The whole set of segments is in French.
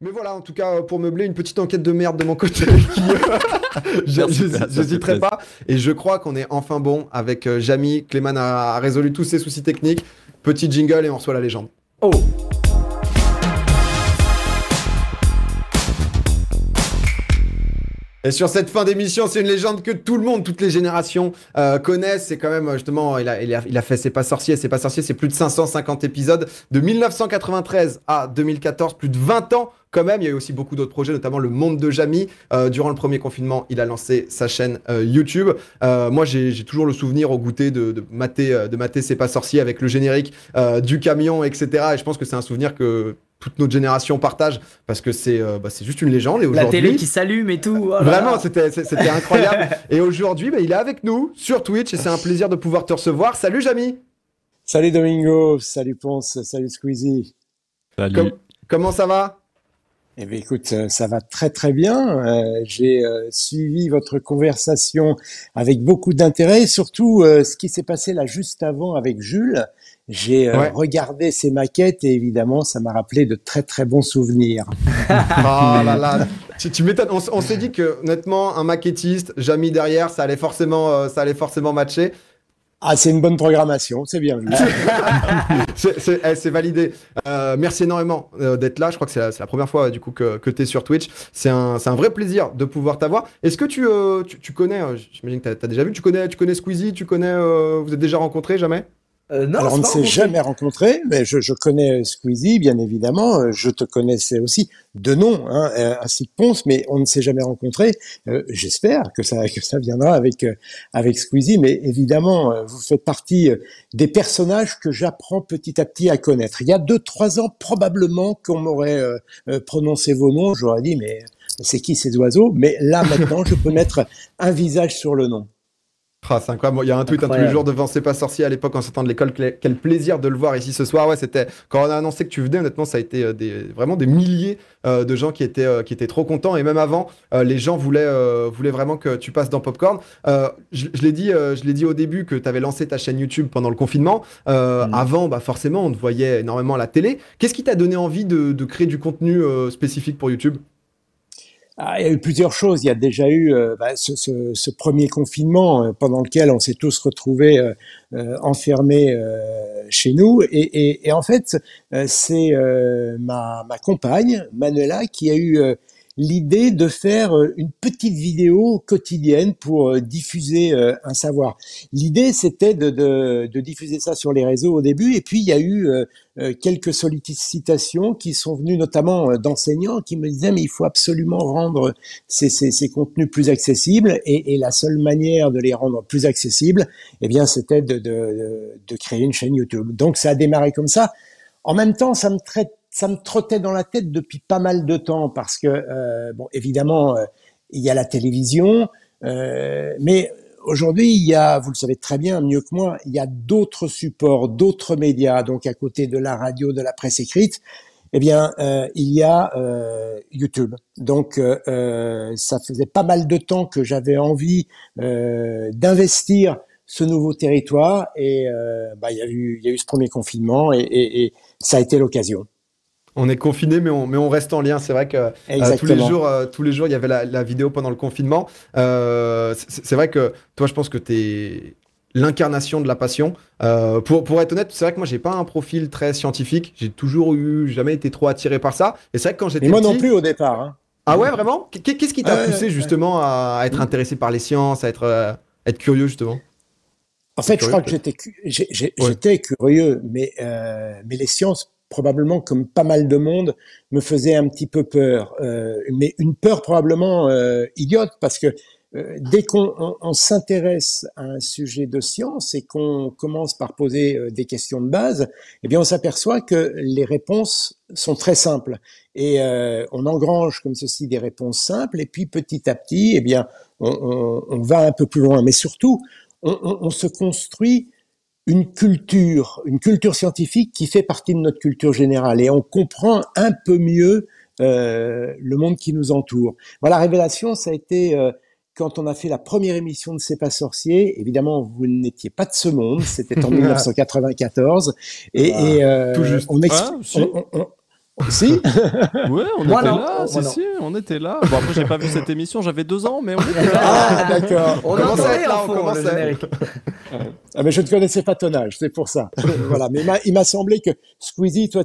Mais voilà, en tout cas, pour meubler, une petite enquête de merde de mon côté. J'hésiterai pas. Et je crois qu'on est enfin bon avec Jamy. Clément a résolu tous ses soucis techniques. Petit jingle et on reçoit la légende. Oh! Et sur cette fin d'émission, c'est une légende que tout le monde, toutes les générations connaissent. C'est quand même, justement, il a fait C'est pas sorcier. C'est pas sorcier, c'est plus de 550 épisodes. De 1993 à 2014, plus de 20 ans quand même. Il y a eu aussi beaucoup d'autres projets, notamment Le Monde de Jamy. Durant le premier confinement, il a lancé sa chaîne YouTube. Moi, j'ai toujours le souvenir au goûter de mater C'est pas sorcier avec le générique du camion, etc. Et je pense que c'est un souvenir que toute notre génération partage parce que c'est juste une légende. Et la télé qui s'allume et tout. Oh vraiment, c'était incroyable. Et aujourd'hui, il est avec nous sur Twitch et c'est un plaisir de pouvoir te recevoir. Salut Jamy. Salut Domingo, salut Ponce, salut Squeezie. Salut. Comment ça va? Eh bien, écoute, ça va très très bien. J'ai suivi votre conversation avec beaucoup d'intérêt, surtout ce qui s'est passé là juste avant avec Jules. J'ai regardé ces maquettes et évidemment, ça m'a rappelé de très très bons souvenirs. Oh là là, tu m'étonnes. On s'est dit que honnêtement, un maquettiste, Jamy derrière, ça allait forcément matcher. Ah, c'est une bonne programmation, c'est bien vu. C'est validé. Merci énormément d'être là. Je crois que c'est la première fois du coup que tu es sur Twitch. C'est un vrai plaisir de pouvoir t'avoir. Est-ce que tu connais, j'imagine que tu as déjà vu, tu connais Squeezie, vous êtes déjà rencontrés jamais? Non, alors on ne s'est jamais rencontrés, mais je connais Squeezie, bien évidemment. Je te connaissais aussi de nom, hein, ainsi que Ponce, mais on ne s'est jamais rencontrés. J'espère que ça viendra avec Squeezie, mais évidemment, vous faites partie des personnages que j'apprends petit à petit à connaître. Il y a 2-3 ans, probablement qu'on m'aurait prononcé vos noms. J'aurais dit, mais c'est qui ces oiseaux? Mais là, maintenant, je peux mettre un visage sur le nom. Ah, c'est incroyable. Il y a un tweet tous les jours devant C'est pas sorcier à l'époque en sortant de l'école. Quel plaisir de le voir ici ce soir. Ouais, c'était quand on a annoncé que tu venais. Honnêtement, ça a été vraiment des milliers de gens qui étaient trop contents. Et même avant, les gens voulaient vraiment que tu passes dans Popcorn. Je l'ai dit au début que tu avais lancé ta chaîne YouTube pendant le confinement. Avant, forcément, on te voyait énormément à la télé. Qu'est-ce qui t'a donné envie de créer du contenu spécifique pour YouTube? Il y a eu plusieurs choses. Il y a déjà eu ce premier confinement pendant lequel on s'est tous retrouvés enfermés chez nous. Et en fait, c'est ma compagne, Manuela, qui a eu l'idée de faire une petite vidéo quotidienne pour diffuser un savoir. L'idée, c'était de diffuser ça sur les réseaux au début, et puis il y a eu quelques sollicitations qui sont venues notamment d'enseignants qui me disaient mais il faut absolument rendre ces contenus plus accessibles, et la seule manière de les rendre plus accessibles, eh bien, c'était de créer une chaîne YouTube. Donc ça a démarré comme ça. En même temps, ça me trottait dans la tête depuis pas mal de temps parce que, évidemment, il y a la télévision, mais aujourd'hui, il y a, vous le savez très bien, mieux que moi, il y a d'autres supports, d'autres médias. Donc, à côté de la radio, de la presse écrite, eh bien, il y a YouTube. Donc, ça faisait pas mal de temps que j'avais envie d'investir ce nouveau territoire, et il y a eu ce premier confinement, et ça a été l'occasion. On est confinés, mais on reste en lien. C'est vrai que tous les jours, il y avait la vidéo pendant le confinement. C'est vrai que toi, je pense que tu es l'incarnation de la passion. Pour être honnête, c'est vrai que moi, j'ai pas un profil très scientifique. J'ai jamais été trop attiré par ça. Et c'est vrai que quand j'étais petit... moi non plus au départ. Hein. Ah ouais, vraiment? Qu'est-ce qui t'a poussé justement à être intéressé par les sciences, à être curieux justement? En fait, je crois que j'étais curieux, mais les sciences, probablement comme pas mal de monde, me faisaient un petit peu peur. Mais une peur probablement idiote, parce que dès qu'on s'intéresse à un sujet de science et qu'on commence par poser des questions de base, eh bien, on s'aperçoit que les réponses sont très simples. Et on engrange comme ceci des réponses simples, et puis petit à petit, eh bien, on va un peu plus loin. Mais surtout, on se construit une culture scientifique qui fait partie de notre culture générale, et on comprend un peu mieux le monde qui nous entoure. Voilà, la révélation, ça a été quand on a fait la première émission de C'est pas sorcier. Évidemment, vous n'étiez pas de ce monde, c'était en 1994, et tout juste. Si. Ouais, on Moi, était non. là, Moi, non. si, on était là. Bon, après, j'ai pas vu cette émission, j'avais 2 ans, mais on était là. Ah, d'accord. On commence à entendait être là, en on fond, commence le à- générique. Ah, mais je ne connaissais pas ton âge, c'est pour ça. Voilà, mais il m'a semblé que Squeezie, toi,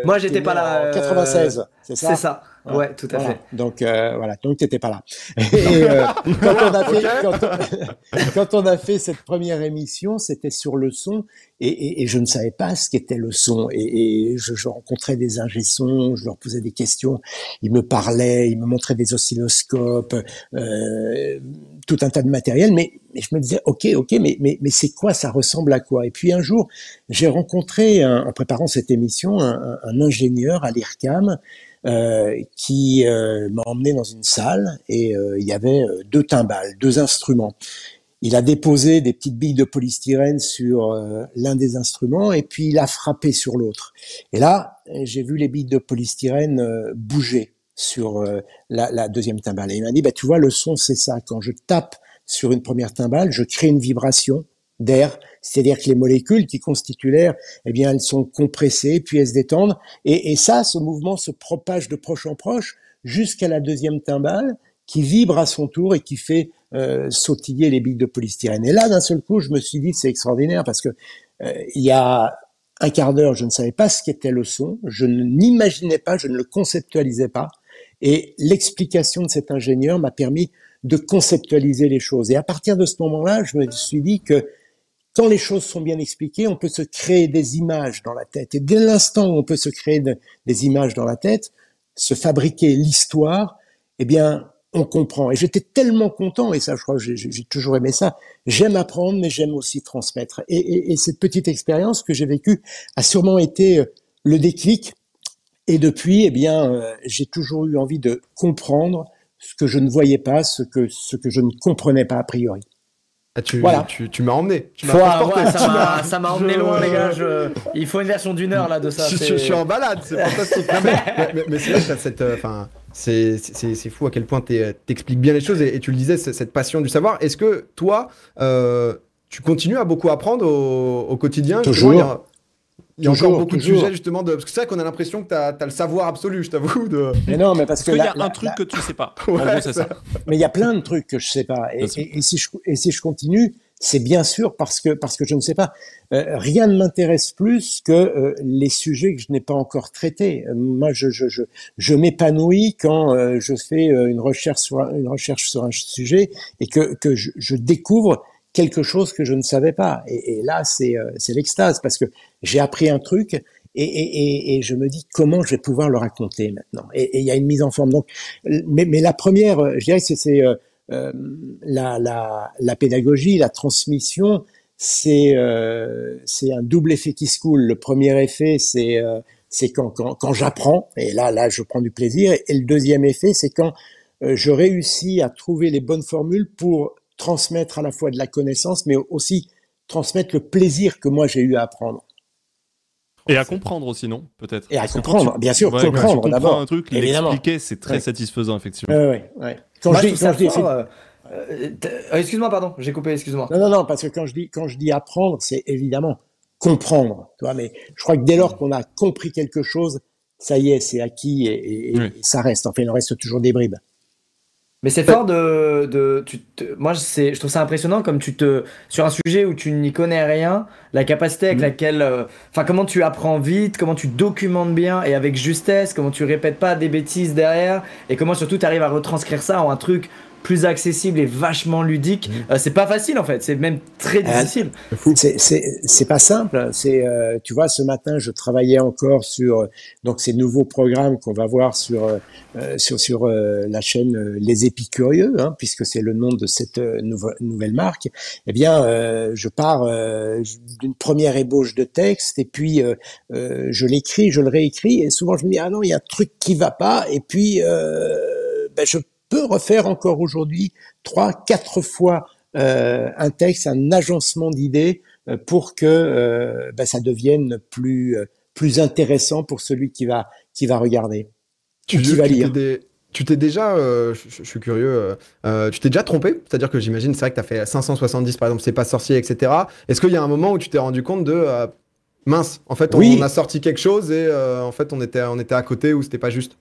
Moi, j'étais t'es pas né là. en 96, c'est ça? C'est ça. Ouais, tout à Voilà. fait. Donc voilà, donc t'étais pas là. Et quand on a fait cette première émission, c'était sur le son, et je ne savais pas ce qu'était le son. Et je rencontrais des ingé-sons, je leur posais des questions, ils me parlaient, ils me montraient des oscilloscopes, tout un tas de matériel, mais je me disais ok, mais c'est quoi, ça ressemble à quoi? Et puis un jour, j'ai rencontré en préparant cette émission un ingénieur à l'IRCAM qui m'a emmené dans une salle et il y avait 2 timbales, 2 instruments. Il a déposé des petites billes de polystyrène sur l'un des instruments et puis il a frappé sur l'autre. Et là, j'ai vu les billes de polystyrène bouger sur la deuxième timbale. Et il m'a dit, bah, tu vois, le son, c'est ça. Quand je tape sur une première timbale, je crée une vibration d'air, c'est-à-dire que les molécules qui constituent l'air, eh bien, elles sont compressées, puis elles se détendent. Et ça, ce mouvement se propage de proche en proche jusqu'à la deuxième timbale qui vibre à son tour et qui fait sautiller les billes de polystyrène. Et là, d'un seul coup, je me suis dit, c'est extraordinaire parce que il y a un quart d'heure, je ne savais pas ce qu'était le son, je n'imaginais pas, je ne le conceptualisais pas. Et l'explication de cet ingénieur m'a permis de conceptualiser les choses. Et à partir de ce moment-là, je me suis dit que quand les choses sont bien expliquées, on peut se créer des images dans la tête. Et dès l'instant où on peut se créer des images dans la tête, se fabriquer l'histoire, eh bien, on comprend. Et j'étais tellement content, et ça, je crois que j'ai toujours aimé ça. J'aime apprendre, mais j'aime aussi transmettre. Et cette petite expérience que j'ai vécue a sûrement été le déclic. Et depuis, eh bien, j'ai toujours eu envie de comprendre ce que je ne voyais pas, ce que je ne comprenais pas a priori. Ah, Voilà. tu m'as emmené. Tu m'as Ouais, transporté. ça m'a emmené loin, les gars. Il faut une version d'1 heure là de ça. Je suis en balade, c'est fantastique. Non, mais c'est vrai que t'as cette, c'est fou à quel point t'expliques bien les choses et tu le disais, cette passion du savoir. Est-ce que toi, tu continues à beaucoup apprendre au quotidien? Toujours. Justement, il y a encore Toujours, beaucoup toujours. de sujets justement parce que c'est vrai qu'on a l'impression que t'as le savoir absolu, je t'avoue. Mais non, mais parce Est-ce que qu'il y a un truc que tu sais pas? En Ouais, gros, c'est ça. mais il y a plein de trucs que je sais pas. Et si je continue, c'est bien sûr parce que je ne sais pas. Rien ne m'intéresse plus que les sujets que je n'ai pas encore traités. Moi, je m'épanouis quand je fais une recherche sur un sujet et que je découvre quelque chose que je ne savais pas. Et là, c'est l'extase parce que j'ai appris un truc. Et je me dis comment je vais pouvoir le raconter maintenant. Et il y a une mise en forme. Donc, mais la première, je dirais que c'est la pédagogie, la transmission, c'est un double effet qui se coule. Le premier effet, c'est quand j'apprends, et là je prends du plaisir. Et le deuxième effet, c'est quand je réussis à trouver les bonnes formules pour transmettre à la fois de la connaissance, mais aussi transmettre le plaisir que moi j'ai eu à apprendre. Et à comprendre aussi, non? Peut-être. Et à Parce que quand comprendre, bien sûr, ouais, quand comprendre tu comprends d'abord. un truc, Évidemment. l'expliquer, c'est très Ouais. satisfaisant, effectivement. Ouais. Quand Moi, je je dis, trouve ça quand je dis- fort. Excuse-moi, pardon, j'ai coupé, excuse-moi. non, parce que quand je dis apprendre, c'est évidemment comprendre, tu vois, mais je crois que dès lors qu'on a compris quelque chose, ça y est, c'est acquis Oui. et ça reste. Enfin, il en reste toujours des bribes. Mais c'est fort moi, je trouve ça impressionnant comme sur un sujet où tu n'y connais rien, la capacité avec laquelle, enfin, comment tu apprends vite, comment tu documentes bien et avec justesse, comment tu répètes pas des bêtises derrière et comment surtout tu arrives à retranscrire ça en un truc plus accessible et vachement ludique. C'est pas facile en fait, c'est même très difficile. C'est pas simple. Tu vois, ce matin, je travaillais encore sur donc ces nouveaux programmes qu'on va voir sur la chaîne Les Épicurieux, hein, puisque c'est le nom de cette nouvelle marque. Eh bien, je pars d'une première ébauche de texte et puis je l'écris, je le réécris et souvent je me dis ah non, il y a un truc qui va pas et puis je peux refaire encore aujourd'hui 3-4 fois un texte, un agencement d'idées pour que ça devienne plus intéressant pour celui qui va regarder ou qui va lire. Tu t'es déjà, je suis curieux, tu t'es déjà trompé? C'est-à-dire que j'imagine, c'est vrai que tu as fait 570 par exemple, C'est pas sorcier, etc. Est-ce qu'il y a un moment où tu t'es rendu compte de Mince, en fait, Oui. on a sorti quelque chose et en fait, on était à côté ou c'était pas juste.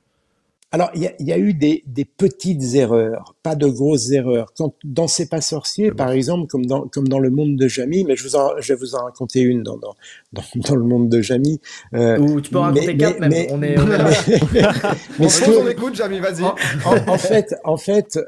Alors, il y a eu des petites erreurs, pas de grosses erreurs. Quand, dans C'est pas sorcier, C'est bon. par exemple, comme dans Le Monde de Jamie, mais je vais vous en raconter une dans Le Monde de Jamie. Ou tu peux en raconter 4 même. On est là. On ce se pose, que- on écoute, Jamie, vas-y. en fait,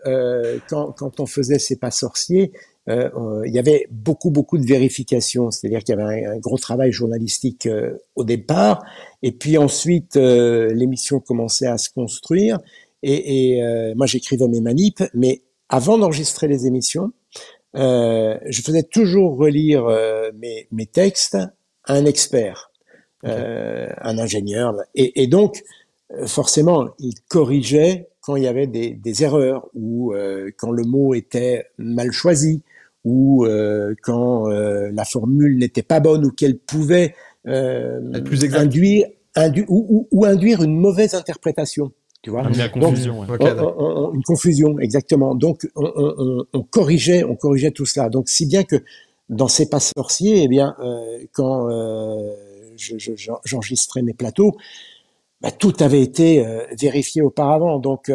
quand on faisait C'est pas sorcier, il y avait beaucoup de vérifications, c'est-à-dire qu'il y avait un gros travail journalistique au départ, et puis ensuite l'émission commençait à se construire, et moi j'écrivais mes manips, mais avant d'enregistrer les émissions, je faisais toujours relire mes textes à un expert, un ingénieur, et donc forcément il corrigeait quand il y avait des erreurs ou quand le mot était mal choisi ou quand la formule n'était pas bonne ou qu'elle pouvait Être plus exact. induire une mauvaise interprétation. Tu vois. Amener à confusion. Ouais. Ok, d'accord. Une confusion, exactement. Donc on corrigeait tout cela. Donc si bien que dans C'est pas sorcier, eh bien quand j'enregistrais mes plateaux, bah, tout avait été vérifié auparavant. Donc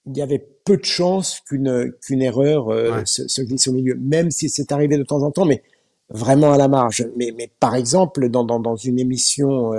il y avait peu de chances qu'une erreur Ouais. se glisse au milieu, même si c'est arrivé de temps en temps, mais vraiment à la marge. Mais par exemple, dans une émission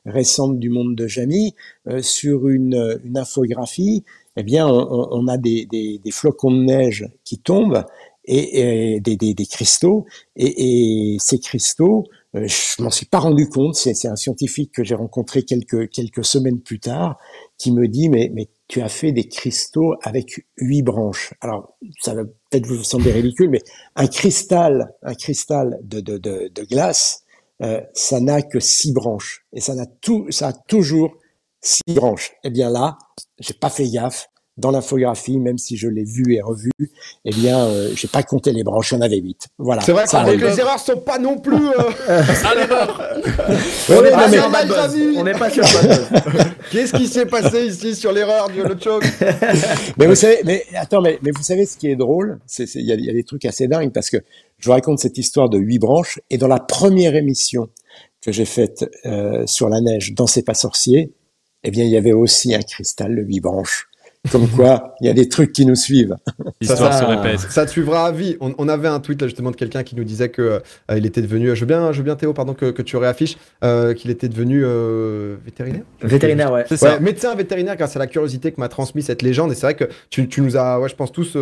récente du Monde de Jamie, sur une infographie, eh bien, on a des flocons de neige qui tombent et des cristaux, et ces cristaux, je m'en suis pas rendu compte. C'est un scientifique que j'ai rencontré quelques semaines plus tard qui me dit mais tu as fait des cristaux avec 8 branches. Alors ça va peut-être vous sembler ridicule, mais un cristal de glace, ça n'a que 6 branches et ça a toujours 6 branches. Eh bien là, j'ai pas fait gaffe. Dans l'infographie, même si je l'ai vu et revu, eh bien, j'ai pas compté les branches, il y en avait 8. Voilà. C'est vrai Ça que arrive. les erreurs sont pas non plus à l'erreur. Ouais, ouais, Ah, non, mais- c'est mal, Jamie. On n'est pas sur le buzz. Qu'est-ce qui s'est passé ici sur l'erreur du le choke? Mais vous savez, mais vous savez ce qui est drôle, il y a des trucs assez dingues parce que je vous raconte cette histoire de 8 branches et dans la première émission que j'ai faite sur la neige dans C'est pas sorcier, eh bien il y avait aussi un cristal de 8 branches. Comme quoi, il y a des trucs qui nous suivent. L'histoire Ça- se répète. Ça te suivra à vie. On avait un tweet là, justement de quelqu'un qui nous disait que il était devenu. Je veux bien Théo, pardon, que tu réaffiches, qu'il était devenu vétérinaire. Vétérinaire, ouais. C'est ça. Ouais, médecin vétérinaire grâce à la curiosité que m'a transmis cette légende. Et c'est vrai que tu nous as, ouais, je pense tous,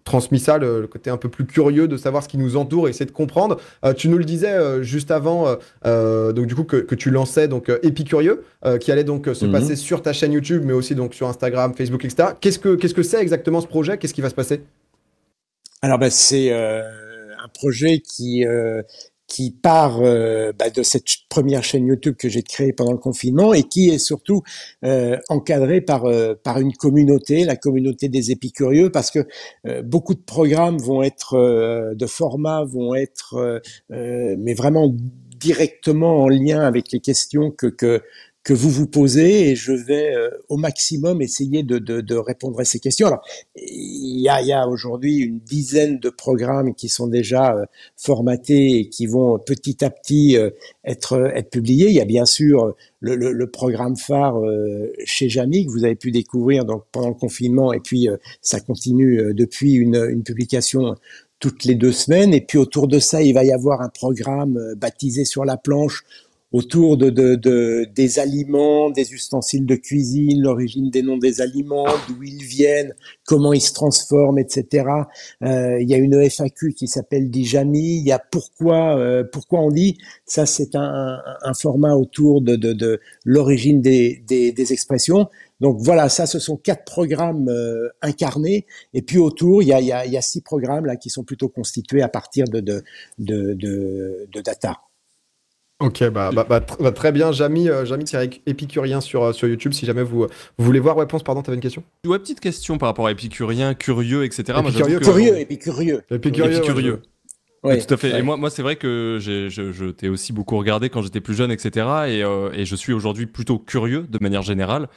transmis ça, le côté un peu plus curieux de savoir ce qui nous entoure et essayer de comprendre. Tu nous le disais juste avant, donc du coup que tu lançais donc Épicurieux, qui allait donc se passer sur ta chaîne YouTube, mais aussi donc sur Instagram, Facebook, etc. Qu'est-ce que c'est exactement ce projet? Qu'est-ce qui va se passer? Alors ben, c'est un projet qui part de cette première chaîne YouTube que j'ai créée pendant le confinement et qui est surtout encadré par une communauté, la communauté des épicurieux, parce que beaucoup de programmes vont être de formats vont être mais vraiment directement en lien avec les questions que vous vous posez, et je vais au maximum essayer de répondre à ces questions. Alors, il y a aujourd'hui une dizaine de programmes qui sont déjà formatés et qui vont petit à petit être publiés. Il y a bien sûr le programme phare chez Jamie que vous avez pu découvrir donc pendant le confinement, et puis ça continue depuis une publication toutes les 2 semaines. Et puis autour de ça, il va y avoir un programme baptisé Sur la planche, autour des aliments, des ustensiles de cuisine, l'origine des noms des aliments, d'où ils viennent, comment ils se transforment, etc. Il y a une FAQ qui s'appelle Dit Jamie. Il y a pourquoi on dit. Ça, c'est un format autour de l'origine des expressions. Donc voilà, ça, ce sont 4 programmes incarnés. Et puis autour, il y a 6 programmes là qui sont plutôt constitués à partir de data. Ok, très bien, Jamie épicurien sur YouTube, si jamais vous voulez voir. Ouais, pense, pardon, t'avais une question? Ouais, petite question par rapport à épicurien, curieux, etc. Moi, Épicurieux, j'avoue que- Épicurieux. Épicurieux. Ouais, Tout à fait. ouais. Et moi, c'est vrai que je t'ai aussi beaucoup regardé quand j'étais plus jeune, etc. Et je suis aujourd'hui plutôt curieux de manière générale.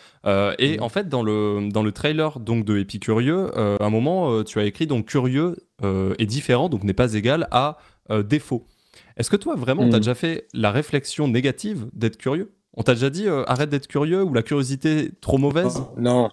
Et en fait, dans le trailer donc de Épicurieux, à un moment, tu as écrit donc curieux est différent, donc n'est pas égal à défaut. Est-ce que toi, vraiment, t'as déjà fait la réflexion négative d'être curieux? On t'a déjà dit arrête d'être curieux ou la curiosité trop mauvaise? Non,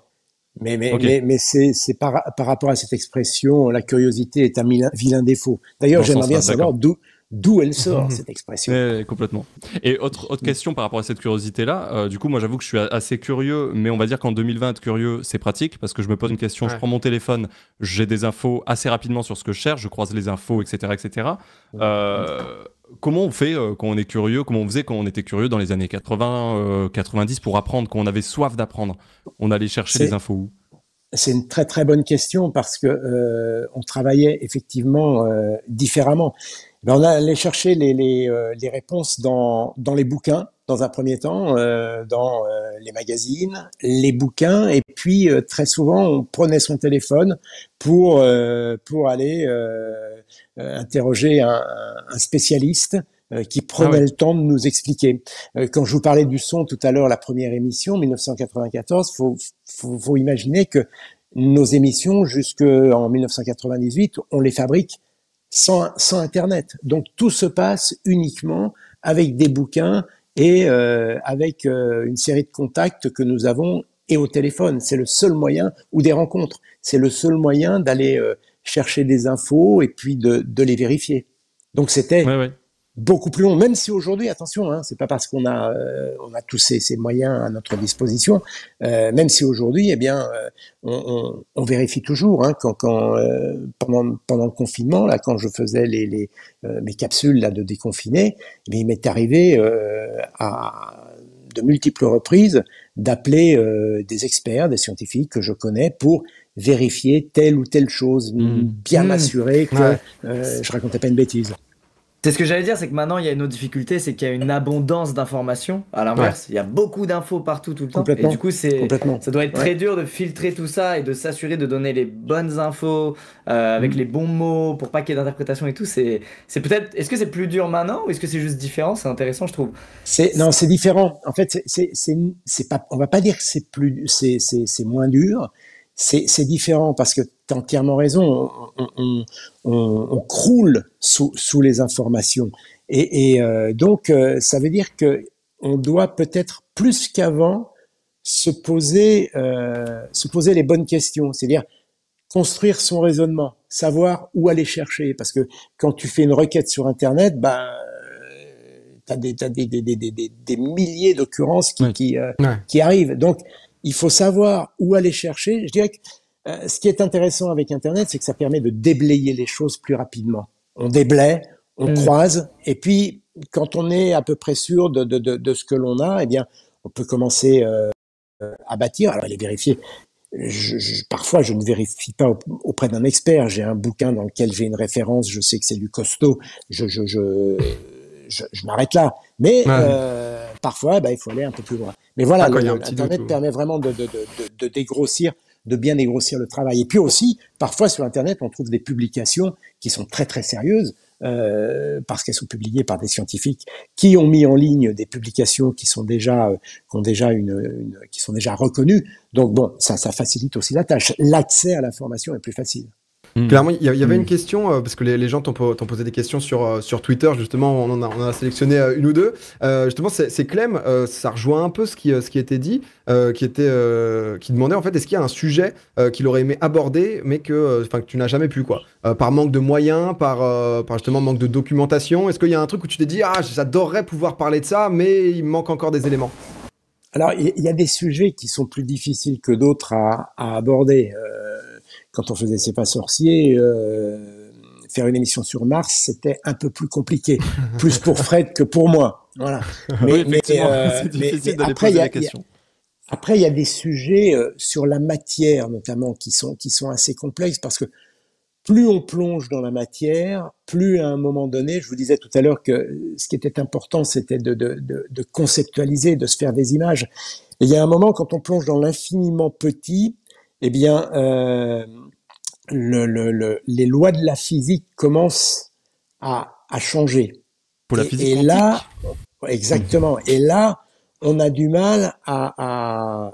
Ok. mais c'est par rapport à cette expression, la curiosité est un vilain défaut. D'ailleurs, Dans ce j'aimerais bien sens-là, savoir d'accord. d'où elle sort, cette expression. Ouais, complètement. Et autre question par rapport à cette curiosité-là, du coup, moi j'avoue que je suis assez curieux, mais on va dire qu'en 2020, être curieux, c'est pratique parce que je me pose une question, je Ouais. prends mon téléphone, j'ai des infos assez rapidement sur ce que je cherche, je croise les infos, etc. etc. Comment on fait quand on est curieux? Comment on faisait quand on était curieux dans les années 80, 90 pour apprendre, quand on avait soif d'apprendre? On allait chercher les C'est infos où? c'est une très très bonne question parce que on travaillait effectivement différemment. Ben, on allait chercher les réponses dans les bouquins, dans un premier temps, dans les magazines, les bouquins, et puis très souvent on prenait son téléphone pour aller interroger un spécialiste qui Ah prenait ouais. le temps de nous expliquer. Quand je vous parlais du son tout à l'heure, la première émission, 1994, faut imaginer que nos émissions jusqu'en 1998, on les fabrique sans Internet. Donc tout se passe uniquement avec des bouquins et avec une série de contacts que nous avons et au téléphone. C'est le seul moyen, ou des rencontres, c'est le seul moyen d'aller chercher des infos et puis de les vérifier. Donc c'était Ouais, ouais. beaucoup plus long, même si aujourd'hui, attention, hein, c'est pas parce on a tous ces moyens à notre disposition, même si aujourd'hui, eh bien, on vérifie toujours. Hein, pendant le confinement, là, quand je faisais mes capsules là de déconfiné, eh bien, il m'est arrivé à de multiples reprises d'appeler des experts, des scientifiques que je connais pour vérifier telle ou telle chose, bien m'assurer que Ouais. je racontais pas une bêtise. C'est ce que j'allais dire, c'est que maintenant il y a une autre difficulté, c'est qu'il y a une abondance d'informations. À Ouais. l'inverse, il y a beaucoup d'infos partout tout le temps. Et du Complètement, coup, complètement. ça doit être très dur de filtrer tout ça et de s'assurer de donner les bonnes infos avec les bons mots pour pas qu'il y ait d'interprétation et tout. C'est peut-être. Est-ce que c'est plus dur maintenant ou est-ce que c'est juste différent? C'est intéressant, je trouve. Non, c'est différent. En fait, c'est pas, on va pas dire que c'est moins dur. C'est différent parce que tu as entièrement raison. On croule sous les informations. Donc, ça veut dire que on doit peut-être plus qu'avant se poser les bonnes questions. C'est-à-dire construire son raisonnement, savoir où aller chercher. Parce que quand tu fais une requête sur Internet, ben, t'as des milliers d'occurrences Ouais. Ouais. qui arrivent. Donc, il faut savoir où aller chercher. Je dirais que ce qui est intéressant avec Internet, c'est que ça permet de déblayer les choses plus rapidement. On déblaye, on croise, et puis quand on est à peu près sûr de ce que l'on a, eh bien, on peut commencer à bâtir. Alors, les vérifier. Parfois, je ne vérifie pas auprès d'un expert. J'ai un bouquin dans lequel j'ai une référence, je sais que c'est du costaud. Je m'arrête là. Mais Ouais. parfois, il faut aller un peu plus loin. Mais voilà, Quand il y a un petit Internet doute. permet vraiment de dégrossir, de bien dégrossir le travail. Et puis aussi, parfois sur Internet, on trouve des publications qui sont très très sérieuses parce qu'elles sont publiées par des scientifiques qui ont mis en ligne des publications qui sont déjà qui sont déjà reconnues. Donc bon, ça facilite aussi la tâche. L'accès à l'information est plus facile. Clairement, il y avait une question, parce que les gens t'ont posé des questions sur Twitter, justement, on en a sélectionné une ou deux. Justement, c'est Clem, ça rejoint un peu ce qui était dit, qui demandait en fait, est-ce qu'il y a un sujet qu'il aurait aimé aborder, mais que tu n'as jamais pu, quoi. Par manque de moyens, par justement manque de documentation. Est-ce qu'il y a un truc où tu t'es dit, ah, j'adorerais pouvoir parler de ça, mais il me manque encore des éléments? Alors, il y a des sujets qui sont plus difficiles que d'autres à aborder. Quand on faisait C'est pas sorcier, faire une émission sur Mars, c'était un peu plus compliqué, plus pour Fred que pour moi. Voilà. Oui, effectivement, c'est difficile d'aller Après, poser les questions. après, il y a des sujets sur la matière, notamment, qui sont assez complexes parce que plus on plonge dans la matière, plus à un moment donné, je vous disais tout à l'heure que ce qui était important, c'était de conceptualiser, de se faire des images. Et il y a un moment, quand on plonge dans l'infiniment petit, eh bien, les lois de la physique commencent à changer. Pour la physique Et quantique. là, exactement. Et là, on a du mal à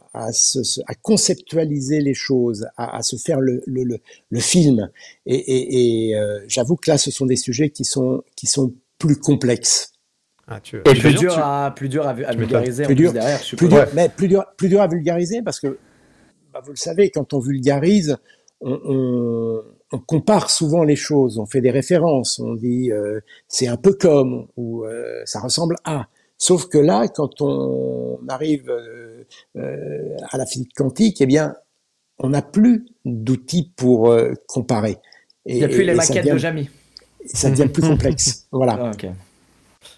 conceptualiser les choses, à se faire le film. J'avoue que là, ce sont des sujets qui sont plus complexe. Ah, Et plus dur à vulgariser en plus derrière, je suppose. Plus dur à vulgariser parce que, vous le savez, quand on vulgarise, on compare souvent les choses, on fait des références, on dit c'est un peu comme, ou ça ressemble à. Sauf que là, quand on arrive à la physique quantique, eh bien, on n'a plus d'outils pour comparer. Il n'y a plus les maquettes de Jamy. Ça devient plus complexe. Voilà. Ah, ok.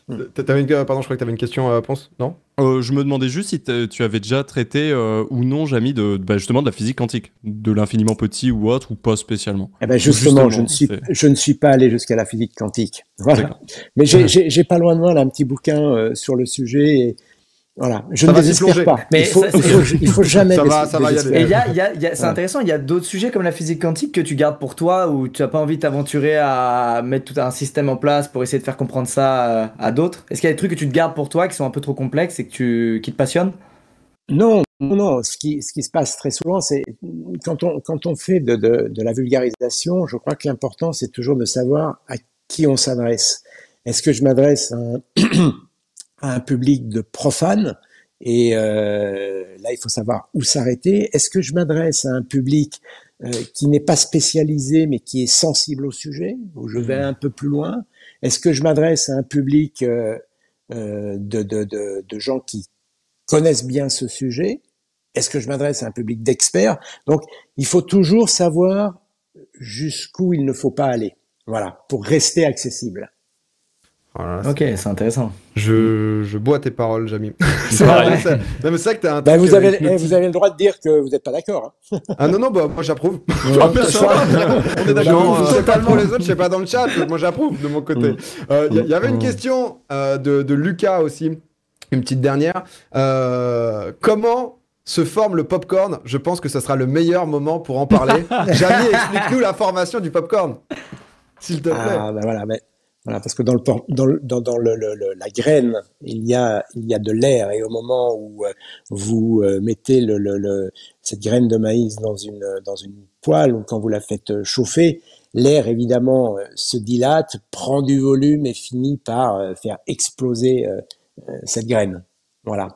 Pardon, je crois que tu avais une question, Ponce, non? Je me demandais juste si tu avais déjà traité ou non, Jamy, justement de la physique quantique, de l'infiniment petit ou autre, ou pas spécialement. Eh ben justement, je ne suis pas allé jusqu'à la physique quantique. Voilà. Mais j'ai pas loin de moi là, un petit bouquin sur le sujet. Et voilà, je ne désespère pas. Mais il faut jamais. Ça va y aller. Et c'est intéressant. Il y a d'autres sujets comme la physique quantique que tu gardes pour toi, ou tu n'as pas envie de t'aventurer à mettre tout un système en place pour essayer de faire comprendre ça à d'autres. Est-ce qu'il y a des trucs que tu te gardes pour toi qui sont un peu trop complexes et qui te passionnent? Non. Ce qui se passe très souvent, c'est quand on fait de la vulgarisation, je crois que l'important c'est toujours de savoir à qui on s'adresse. Est-ce que je m'adresse à un public de profanes, et là il faut savoir où s'arrêter. Est-ce que je m'adresse à un public qui n'est pas spécialisé mais qui est sensible au sujet, où je vais un peu plus loin? Est-ce que je m'adresse à un public de gens qui connaissent bien ce sujet? Est-ce que je m'adresse à un public d'experts? Donc il faut toujours savoir jusqu'où il ne faut pas aller, voilà, pour rester accessible. Voilà, ok, c'est intéressant. Je bois tes paroles, Jamy. C'est vrai que t'as un vous avez le droit de dire que vous n'êtes pas d'accord. Hein. Ah non, moi j'approuve. On est d'accord. Je sais pas pour les autres, je sais pas dans le chat. Moi j'approuve de mon côté. Il y avait une question de Lucas aussi, une petite dernière. Comment se forme le popcorn? Je pense que ce sera le meilleur moment pour en parler. Jamy, explique-nous la formation du popcorn, s'il te plaît. Ah ben voilà, parce que dans la graine, il y a de l'air, et au moment où vous mettez cette graine de maïs dans une poêle, ou quand vous la faites chauffer, l'air évidemment se dilate, prend du volume et finit par faire exploser cette graine. Voilà.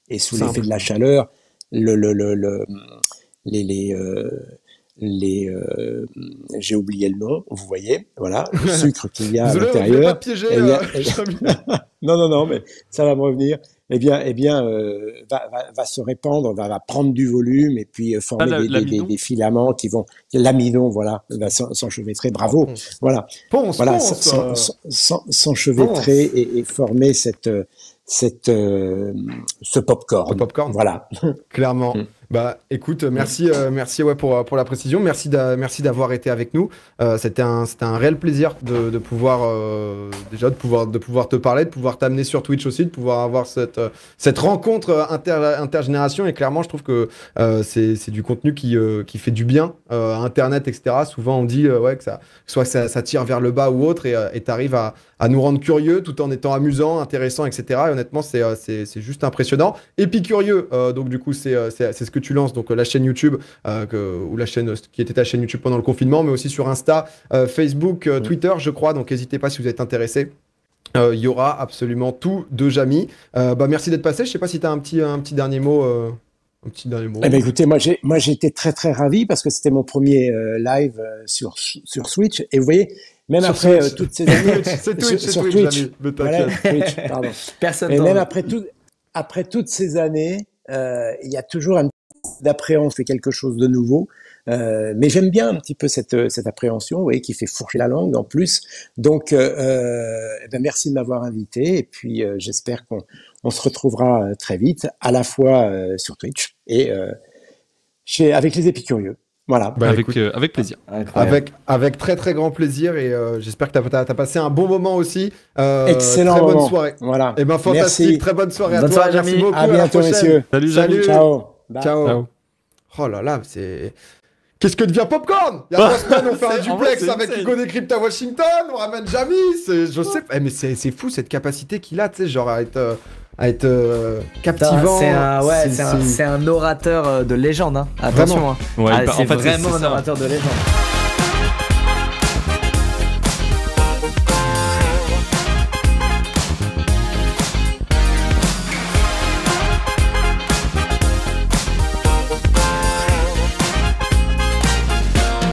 Et sous l'effet de la chaleur, j'ai oublié le nom, vous voyez, voilà, le sucre qu'il y a à l'intérieur. Pas piéger, non, mais ça va me revenir. Eh bien, va se répandre, va prendre du volume, et puis former des filaments qui vont, l'amidon, voilà, va s'enchevêtrer. Bravo, voilà, s'enchevêtrer et former ce popcorn. Le popcorn. Voilà. Clairement. Bah, écoute, merci pour la précision. Merci d'avoir été avec nous. C'était un réel plaisir de pouvoir de pouvoir te parler, de pouvoir t'amener sur Twitch aussi, de pouvoir avoir cette rencontre intergénération. Et clairement, je trouve que c'est du contenu qui fait du bien à Internet, etc. Souvent, on dit que ça tire vers le bas ou autre, et t'arrives à nous rendre curieux tout en étant amusant, intéressant, etc. Et honnêtement, c'est juste impressionnant. Épicurieux, donc du coup, c'est ce que tu lances, donc la chaîne YouTube, ou la chaîne qui était ta chaîne YouTube pendant le confinement, mais aussi sur Insta, Facebook, Twitter, je crois. Donc n'hésitez pas si vous êtes intéressé. Il y aura absolument tout de Jamy. Merci d'être passé. Je sais pas si tu as un petit dernier mot. Eh ben, écoutez, moi j'ai été très très ravi parce que c'était mon premier live sur Switch, et vous voyez, même sur après toutes ces années sur Twitch, voilà, Twitch, pardon. Personne. Et même après toutes ces années, il y a toujours un d'appréhension, fait quelque chose de nouveau, mais j'aime bien un petit peu cette appréhension, vous voyez, qui fait fourcher la langue en plus. Donc merci de m'avoir invité, et puis j'espère qu'on se retrouvera très vite, à la fois sur Twitch et avec les Épicurieux. Voilà. Avec plaisir. Avec très très grand plaisir, et j'espère que tu as passé un bon moment aussi. Excellent très bonne moment. soirée. Voilà. Et fantastique, merci. Très bonne soirée Bonne à toi. soirée, Merci Jamy. beaucoup. À bientôt, messieurs. Salut. Ciao. Bye. Ciao. Oh là là, c'est... Qu'est-ce que devient Popcorn? Il y a 3 semaines, on fait un duplex avec Hugo Décrypte à Washington, on ramène Jamy, je sais pas, mais c'est fou cette capacité qu'il a, tu sais, genre à être captivant. C'est un orateur de légende, hein. Attention, hein. Ouais, c'est vraiment un orateur de légende.